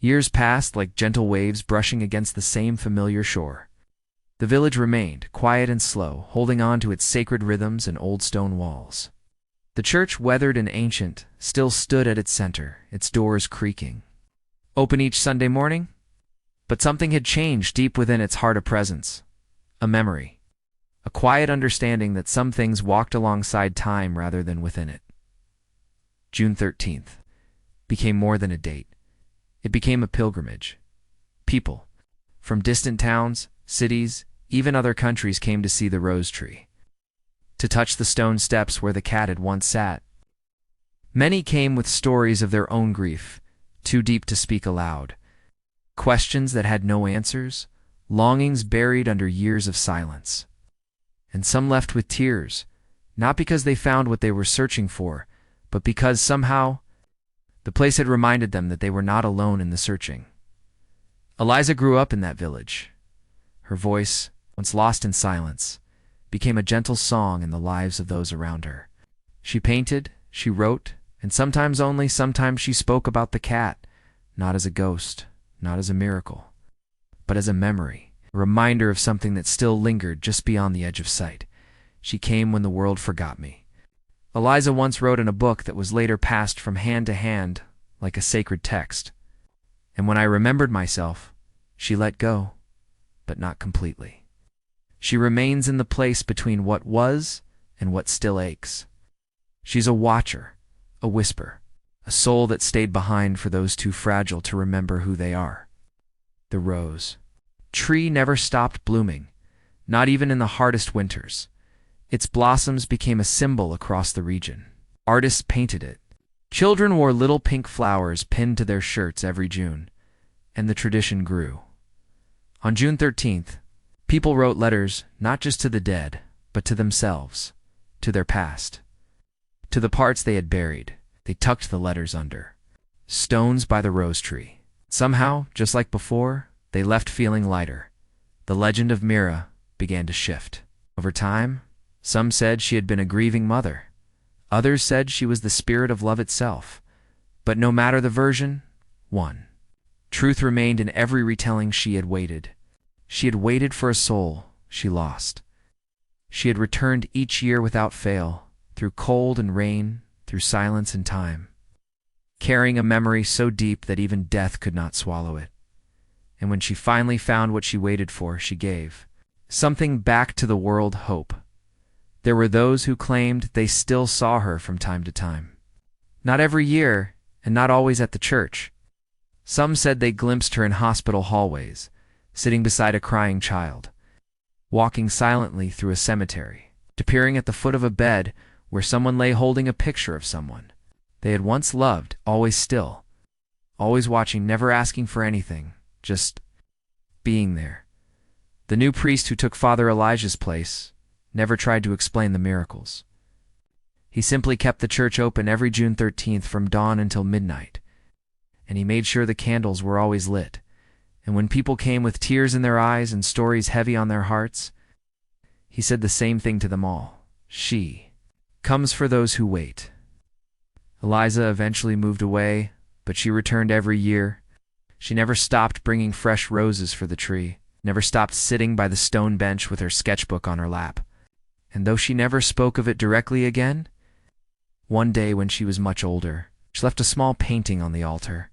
Years passed like gentle waves brushing against the same familiar shore. The village remained, quiet and slow, holding on to its sacred rhythms and old stone walls. The church, weathered and ancient, still stood at its center, its doors creaking. Open each Sunday morning? But something had changed deep within its heart, a presence, a memory, a quiet understanding that some things walked alongside time rather than within it. June 13th became more than a date. It became a pilgrimage. People from distant towns, cities, even other countries came to see the rose tree, to touch the stone steps where the cat had once sat. Many came with stories of their own grief, too deep to speak aloud, questions that had no answers, longings buried under years of silence. And some left with tears, not because they found what they were searching for, but because somehow the place had reminded them that they were not alone in the searching. Eliza grew up in that village. Her voice, once lost in silence, became a gentle song in the lives of those around her. She painted, she wrote, and sometimes she spoke about the cat, not as a ghost, not as a miracle, but as a memory, a reminder of something that still lingered just beyond the edge of sight. She came when the world forgot me. Eliza once wrote in a book that was later passed from hand to hand like a sacred text. And when I remembered myself, she let go, but not completely. She remains in the place between what was and what still aches. She's a watcher, a whisper, a soul that stayed behind for those too fragile to remember who they are. The rose tree never stopped blooming, not even in the hardest winters. Its blossoms became a symbol across the region. Artists painted it. Children wore little pink flowers pinned to their shirts every June, and the tradition grew. On June 13th, people wrote letters not just to the dead, but to themselves, to their past, to the parts they had buried. They tucked the letters under stones by the rose tree. Somehow, just like before, they left feeling lighter. The legend of Mira began to shift. Over time, some said she had been a grieving mother. Others said she was the spirit of love itself. But no matter the version, one truth remained in every retelling. She had waited. She had waited for a soul she lost. She had returned each year without fail, through cold and rain, through silence and time, carrying a memory so deep that even death could not swallow it. And when she finally found what she waited for, she gave something back to the world: hope. There were those who claimed they still saw her from time to time. Not every year, and not always at the church. Some said they glimpsed her in hospital hallways, sitting beside a crying child, walking silently through a cemetery, appearing at the foot of a bed where someone lay holding a picture of someone they had once loved, always still, always watching, never asking for anything, just being there. The new priest who took Father Elijah's place never tried to explain the miracles. He simply kept the church open every June 13th from dawn until midnight, and he made sure the candles were always lit. And when people came with tears in their eyes and stories heavy on their hearts, he said the same thing to them all: she comes for those who wait. Eliza eventually moved away, but she returned every year. She never stopped bringing fresh roses for the tree, never stopped sitting by the stone bench with her sketchbook on her lap. And though she never spoke of it directly again, one day when she was much older, she left a small painting on the altar.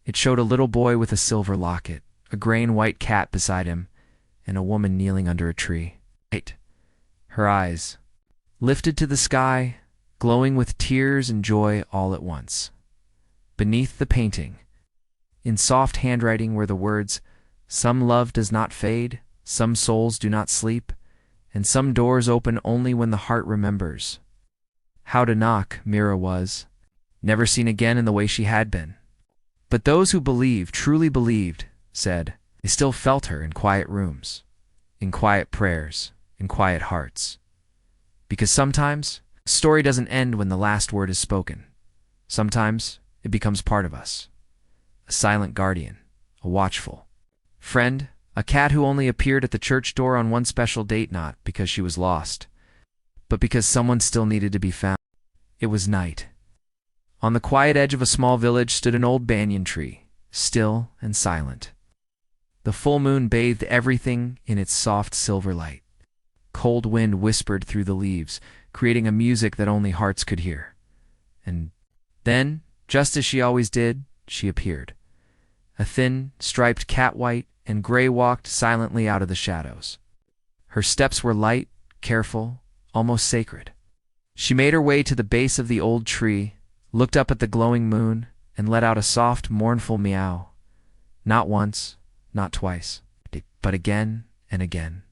It showed a little boy with a silver locket, a gray and white cat beside him, and a woman kneeling under a tree. Her eyes lifted to the sky, glowing with tears and joy all at once. Beneath the painting, in soft handwriting, were the words, "Some love does not fade, some souls do not sleep, and some doors open only when the heart remembers." How to knock, Mira was, never seen again in the way she had been. But those who believed, truly believed, said they still felt her in quiet rooms, in quiet prayers, in quiet hearts. Because sometimes a story doesn't end when the last word is spoken. Sometimes it becomes part of us. A silent guardian, a watchful friend, a cat who only appeared at the church door on one special date, not because she was lost, but because someone still needed to be found. It was night. On the quiet edge of a small village stood an old banyan tree, still and silent. The full moon bathed everything in its soft silver light. Cold wind whispered through the leaves, creating a music that only hearts could hear. And then, just as she always did, she appeared. A thin, striped cat, white and gray, walked silently out of the shadows. Her steps were light, careful, almost sacred. She made her way to the base of the old tree, looked up at the glowing moon, and let out a soft, mournful meow. Not once, not twice, but again and again,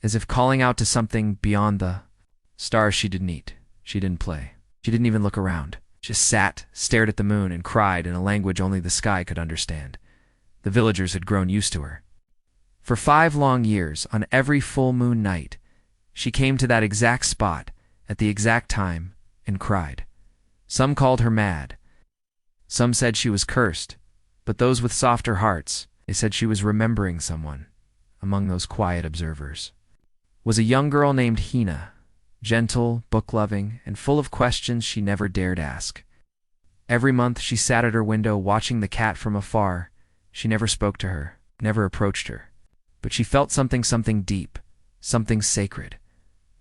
as if calling out to something beyond the stars. She didn't eat, she didn't play, she didn't even look around. Just sat, stared at the moon, and cried in a language only the sky could understand. The villagers had grown used to her. For 5 long years, on every full moon night, she came to that exact spot, at the exact time, and cried. Some called her mad. Some said she was cursed, but those with softer hearts, they said she was remembering someone. Among those quiet observers was a young girl named Hina, gentle, book-loving, and full of questions she never dared ask. Every month she sat at her window watching the cat from afar. She never spoke to her, never approached her, but she felt something deep, something sacred.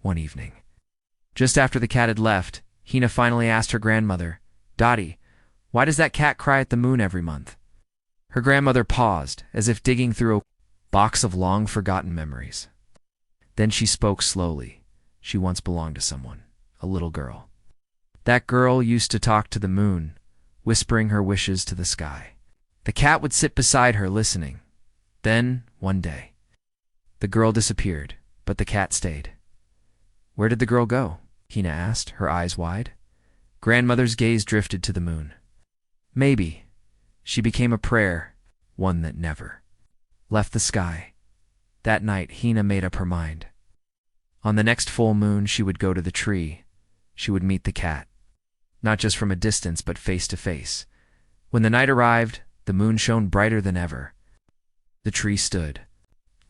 One evening, just after the cat had left, Hina finally asked her grandmother, "Dottie, why does that cat cry at the moon every month?" Her grandmother paused, as if digging through a box of long-forgotten memories. Then she spoke slowly. She once belonged to someone, a little girl. That girl used to talk to the moon, whispering her wishes to the sky. The cat would sit beside her, listening. Then, one day, the girl disappeared, but the cat stayed. "Where did the girl go?" Hina asked, her eyes wide. Grandmother's gaze drifted to the moon. "Maybe. She became a prayer, one that never left the sky." That night, Hina made up her mind. On the next full moon, she would go to the tree. She would meet the cat, not just from a distance, but face to face. When the night arrived, the moon shone brighter than ever. The tree stood,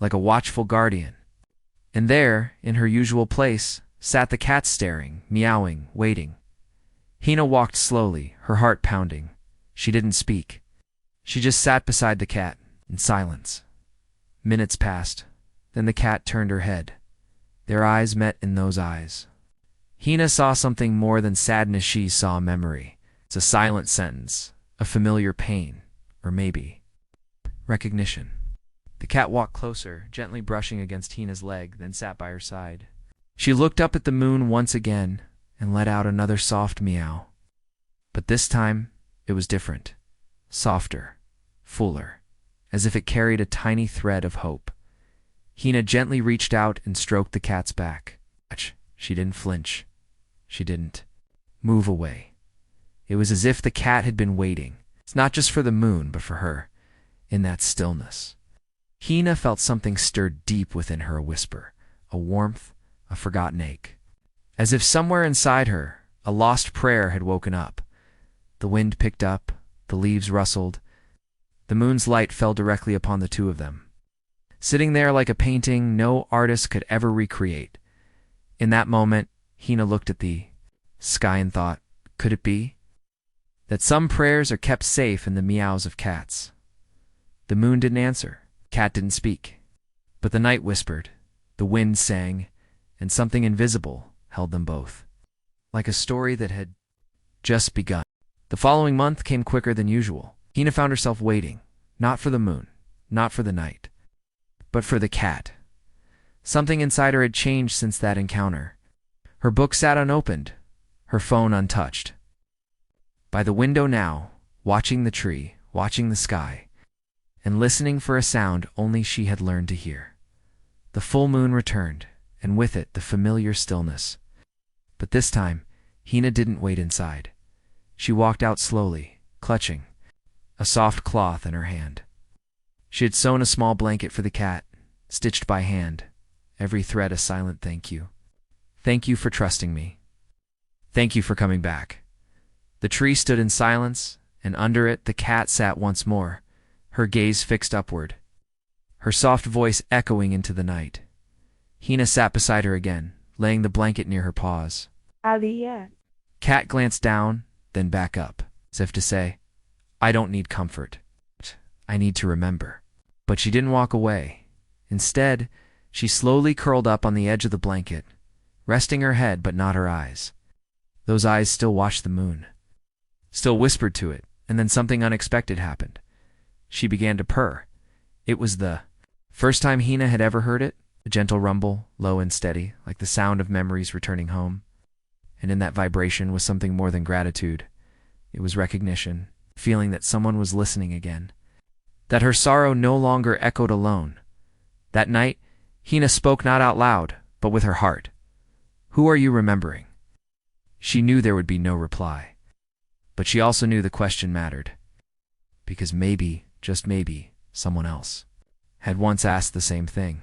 like a watchful guardian. And there, in her usual place, sat the cat, staring, meowing, waiting. Hina walked slowly, her heart pounding. She didn't speak. She just sat beside the cat, in silence. Minutes passed. Then the cat turned her head. Their eyes met in those eyes. Hina saw something more than sadness. She saw memory. It's a silent sentence, a familiar pain, or maybe recognition. The cat walked closer, gently brushing against Hina's leg, then sat by her side. She looked up at the moon once again and let out another soft meow. But this time, it was different. Softer, fuller, as if it carried a tiny thread of hope. Hina gently reached out and stroked the cat's back. She didn't flinch. She didn't move away. It was as if the cat had been waiting. It's not just for the moon, but for her, in that stillness. Hina felt something stirred deep within her, a whisper, a warmth, a forgotten ache. As if somewhere inside her, a lost prayer had woken up. The wind picked up, the leaves rustled. The moon's light fell directly upon the two of them, sitting there like a painting no artist could ever recreate. In that moment, Hina looked at the sky and thought, could it be that some prayers are kept safe in the meows of cats? The moon didn't answer, cat didn't speak, but the night whispered, the wind sang, and something invisible held them both, like a story that had just begun. The following month came quicker than usual. Hina found herself waiting, not for the moon, not for the night, but for the cat. Something inside her had changed since that encounter. Her book sat unopened, her phone untouched. By the window now, watching the tree, watching the sky, and listening for a sound only she had learned to hear. The full moon returned, and with it the familiar stillness. But this time, Hina didn't wait inside. She walked out slowly, clutching a soft cloth in her hand. She had sewn a small blanket for the cat, stitched by hand, every thread a silent thank you. Thank you for trusting me. Thank you for coming back. The tree stood in silence, and under it the cat sat once more, her gaze fixed upward, her soft voice echoing into the night. Hina sat beside her again, laying the blanket near her paws. Aliyah. Cat glanced down, then back up, as if to say, I don't need comfort. I need to remember. But she didn't walk away. Instead, she slowly curled up on the edge of the blanket, resting her head but not her eyes. Those eyes still watched the moon, still whispered to it, and then something unexpected happened. She began to purr. It was the first time Hina had ever heard it, a gentle rumble, low and steady, like the sound of memories returning home. And in that vibration was something more than gratitude. It was recognition, feeling that someone was listening again, that her sorrow no longer echoed alone. That night, Hina spoke not out loud, but with her heart. "Who are you remembering?" She knew there would be no reply. But she also knew the question mattered. Because maybe, just maybe, someone else had once asked the same thing.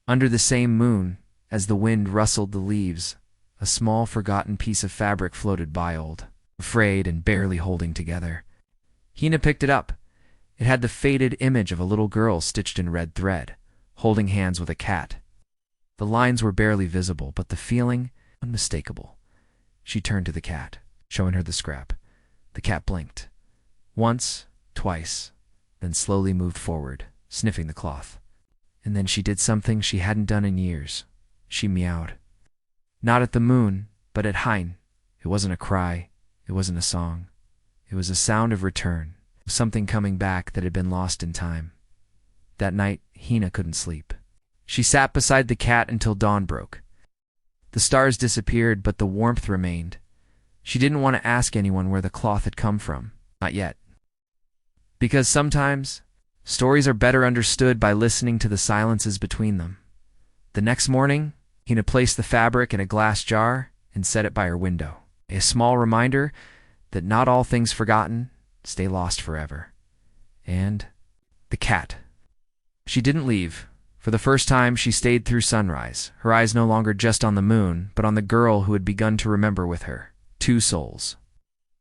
Under the same moon, as the wind rustled the leaves, a small forgotten piece of fabric floated by old, frayed and barely holding together. Hina picked it up. It had the faded image of a little girl stitched in red thread, holding hands with a cat. The lines were barely visible, but the feeling unmistakable. She turned to the cat, showing her the scrap. The cat blinked. Once, twice, then slowly moved forward, sniffing the cloth. And then she did something she hadn't done in years. She meowed. Not at the moon, but at Hein. It wasn't a cry. It wasn't a song. It was a sound of return, of something coming back that had been lost in time. That night, Hina couldn't sleep. She sat beside the cat until dawn broke. The stars disappeared, but the warmth remained. She didn't want to ask anyone where the cloth had come from. Not yet. Because sometimes, stories are better understood by listening to the silences between them. The next morning, Hina placed the fabric in a glass jar and set it by her window. A small reminder that not all things forgotten stay lost forever. And the cat. She didn't leave. For the first time, she stayed through sunrise, her eyes no longer just on the moon, but on the girl who had begun to remember with her. 2 souls.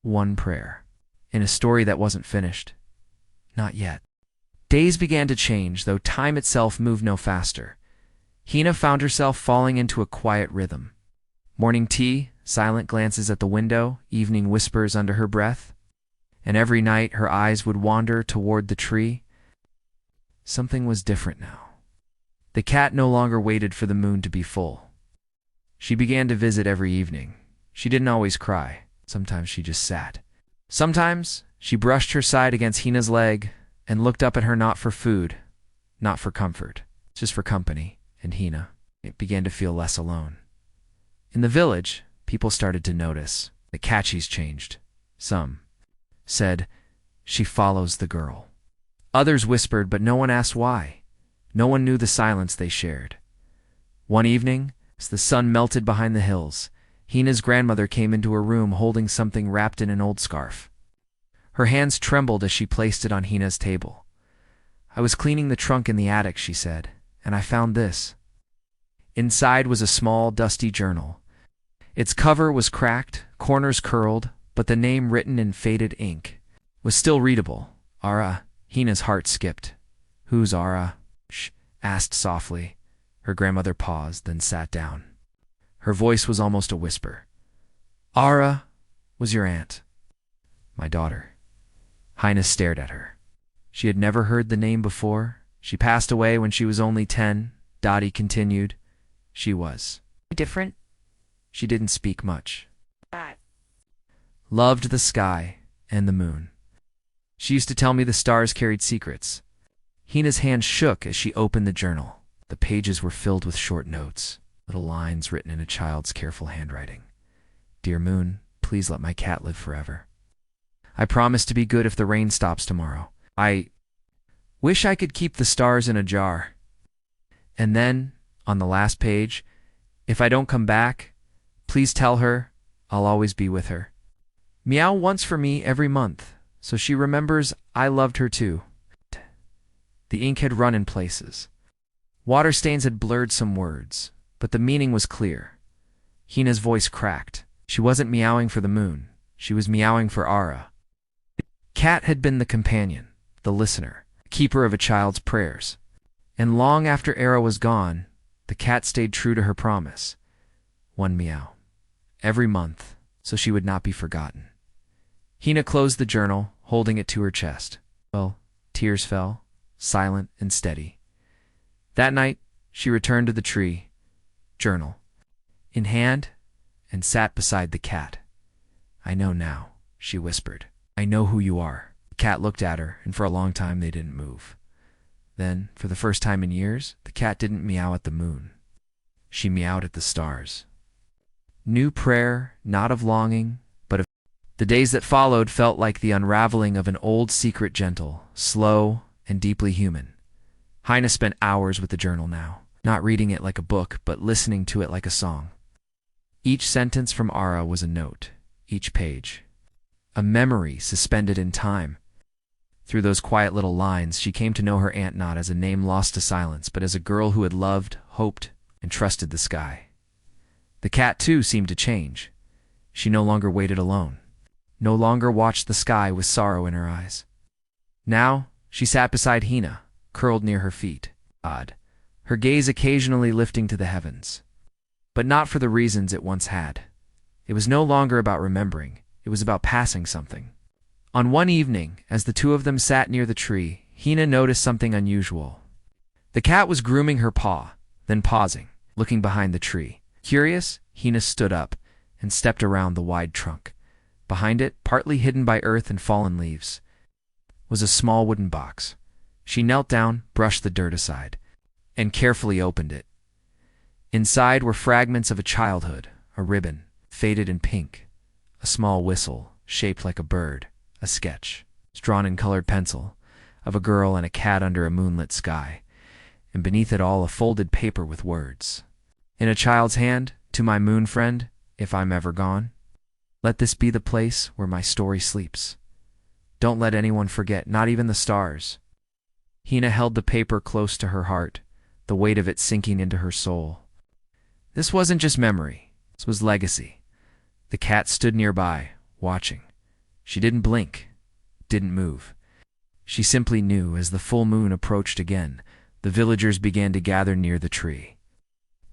1 prayer. In a story that wasn't finished. Not yet. Days began to change, though time itself moved no faster. Hina found herself falling into a quiet rhythm. Morning tea, silent glances at the window, evening whispers under her breath. And every night her eyes would wander toward the tree. Something was different now. The cat no longer waited for the moon to be full. She began to visit every evening. She didn't always cry. Sometimes she just sat. Sometimes she brushed her side against Hina's leg and looked up at her, not for food, not for comfort, just for company. And Hina, it began to feel less alone. In the village, people started to notice. The catchies changed. Some said, "She follows the girl." Others whispered, but no one asked why. No one knew the silence they shared. One evening, as the sun melted behind the hills, Hina's grandmother came into her room holding something wrapped in an old scarf. Her hands trembled as she placed it on Hina's table. "I was cleaning the trunk in the attic," she said, "and I found this." Inside was a small, dusty journal. Its cover was cracked, corners curled, but the name written in faded ink was still readable. Ara. Hina's heart skipped. "Who's Ara?" she asked softly. Her grandmother paused, then sat down. Her voice was almost a whisper. "Ara was your aunt." "My daughter." Hina stared at her. She had never heard the name before. She passed away when she was only 10, Dottie continued. She was different. She didn't speak much. Loved the sky and the moon. She used to tell me the stars carried secrets. Hina's hand shook as she opened the journal. The pages were filled with short notes, little lines written in a child's careful handwriting. "Dear moon, please let my cat live forever. I promise to be good if the rain stops tomorrow. I wish I could keep the stars in a jar." And then, on the last page, "If I don't come back, please tell her I'll always be with her. Meow once for me every month, so she remembers I loved her too." The ink had run in places. Water stains had blurred some words, but the meaning was clear. Hina's voice cracked. She wasn't meowing for the moon. She was meowing for Ara. Cat had been the companion, the listener, keeper of a child's prayers. And long after Ara was gone, the cat stayed true to her promise. 1 meow. Every month, so she would not be forgotten. Hina closed the journal, holding it to her chest. Well, tears fell, silent and steady. That night, she returned to the tree, journal in hand, and sat beside the cat. "I know now," she whispered. "I know who you are." The cat looked at her, and for a long time they didn't move. Then, for the first time in years, the cat didn't meow at the moon. She meowed at the stars. New prayer, not of longing, but of... The days that followed felt like the unraveling of an old secret, gentle, slow, and deeply human. Heine spent hours with the journal now, not reading it like a book, but listening to it like a song. Each sentence from Ara was a note, each page a memory suspended in time. Through those quiet little lines, she came to know her aunt not as a name lost to silence, but as a girl who had loved, hoped, and trusted the sky. The cat, too, seemed to change. She no longer waited alone, no longer watched the sky with sorrow in her eyes. Now, she sat beside Hina, curled near her feet, her gaze occasionally lifting to the heavens. But not for the reasons it once had. It was no longer about remembering, it was about passing something. On one evening, as the two of them sat near the tree, Hina noticed something unusual. The cat was grooming her paw, then pausing, looking behind the tree. Curious, Hina stood up and stepped around the wide trunk. Behind it, partly hidden by earth and fallen leaves, was a small wooden box. She knelt down, brushed the dirt aside, and carefully opened it. Inside were fragments of a childhood, a ribbon, faded in pink, a small whistle, shaped like a bird, a sketch, drawn in colored pencil, of a girl and a cat under a moonlit sky, and beneath it all a folded paper with words. In a child's hand, "To my moon friend, if I'm ever gone, let this be the place where my story sleeps. Don't let anyone forget, not even the stars." Hina held the paper close to her heart, the weight of it sinking into her soul. This wasn't just memory, this was legacy. The cat stood nearby, watching. She didn't blink, didn't move. She simply knew as the full moon approached again, the villagers began to gather near the tree.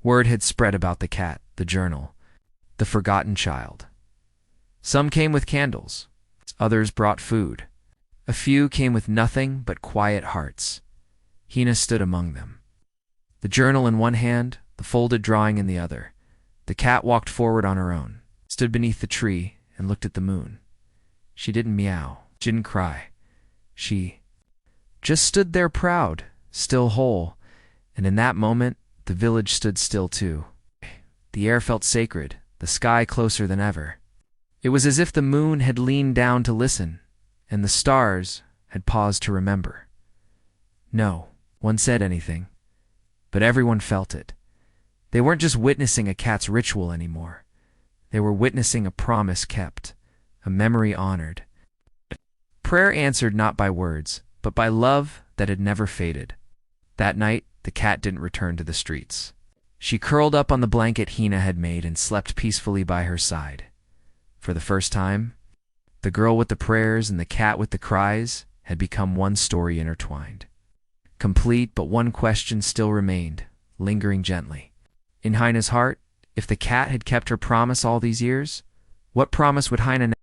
Word had spread about the cat, the journal, the forgotten child. Some came with candles, others brought food. A few came with nothing but quiet hearts. Hina stood among them. The journal in one hand, the folded drawing in the other. The cat walked forward on her own, stood beneath the tree, and looked at the moon. She didn't meow, didn't cry. She just stood there proud, still whole, and in that moment, the village stood still too. The air felt sacred, the sky closer than ever. It was as if the moon had leaned down to listen, and the stars had paused to remember. No one said anything, but everyone felt it. They weren't just witnessing a cat's ritual anymore. They were witnessing a promise kept, a memory honored. Prayer answered not by words, but by love that had never faded. That night, the cat didn't return to the streets. She curled up on the blanket Hina had made and slept peacefully by her side. For the first time, the girl with the prayers and the cat with the cries had become one story intertwined. Complete, but one question still remained, lingering gently. In Hina's heart, if the cat had kept her promise all these years, what promise would Hina